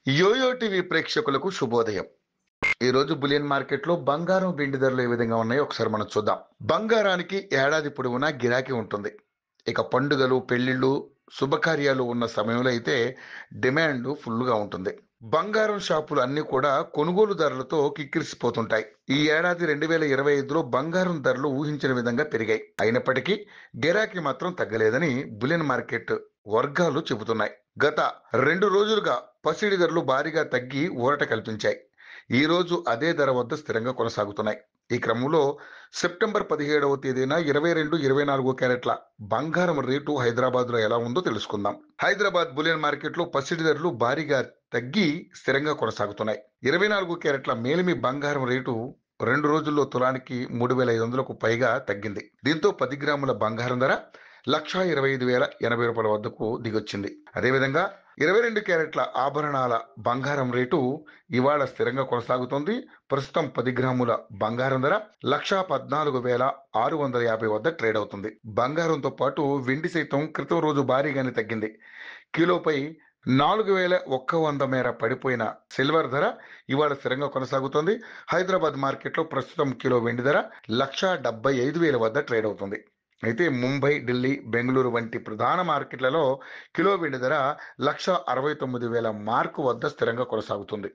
Yo-yo TV ప్రేక్షకులకు శుభోదయం. ఈ రోజు బులియన్ మార్కెట్ లో బంగారం వెండి ధరలు ఏ విధంగా ఉన్నాయో ఒకసారి మనం చూద్దాం. బంగారానికి ఏడాది పొడవునా గిరాకీ ఉంటుంది. ఇక పండుగలు, పెళ్లిళ్ళు, శుభకార్యాలు ఉన్న సమయంలో అయితే డిమాండ్ ఫుల్ గా ఉంటుంది. బంగారం షాపులు అన్ని కూడా కొనుగోలుదారులతో కిక్కిరిసిపోతుంటాయి. ఈ ఏడాది 2025లో బంగారం ధరలు ఊహించిన విధంగా పెరిగాయి. అయినప్పటికీ గిరాకీ మాత్రం తగ్గలేదని బులియన్ మార్కెట్ వర్గాలు చెబుతున్నాయి. గత 2 రోజులుగా పసిడి ధరలు భారీగా తగ్గి ఊరట కల్పించాయి. ఈ రోజు అదే ధర వద్ద స్థిరంగా కొనసాగుతున్నాయి. ఈ క్రమంలో సెప్టెంబర్ 17వ తేదీన 22, 24 క్యారెట్ల బంగారం రేటు హైదరాబాద్ లో ఎలా ఉందో తెలుసుకుందాం. హైదరాబాద్ బులియన్ మార్కెట్ లో పసిడి ధరలు భారీగా తగ్గి స్థిరంగా కొనసాగుతున్నాయి. 24 క్యారెట్ల మేలిమి బంగారం రేటు 2 రోజుల్లో తులానికి 3,500కు పైగా తగ్గింది. దీంతో 10 గ్రాముల బంగారం ధర 1,25,080 వద్దకు దిగొచ్చింది. అదేవిధంగా 22 క్యారెట్ల ఆభరణాల బంగారం రేటు ఇవాళ స్థిరంగా కొనసాగుతోంది. ప్రస్తుతం 10 గ్రాముల బంగారం ధర 1,14,650 వద్ద ట్రేడ్ అవుతుంది. బంగారంతో పాటు వెండి సైతం క్రితం రోజు భారీగానే తగ్గింది. కిలోపై 4,100 మేర పడిపోయిన సిల్వర్ ధర ఇవాళ స్థిరంగా కొనసాగుతోంది. హైదరాబాద్ మార్కెట్లో ప్రస్తుతం కిలో వెండి ధర 1,75,000 వద్ద ట్రేడ్ అవుతుంది. అయితే ముంబై, ఢిల్లీ, బెంగళూరు వంటి ప్రధాన మార్కెట్లలో కిలో వెండి ధర 1,69,000 మార్కు వద్ద స్థిరంగా కొనసాగుతుంది.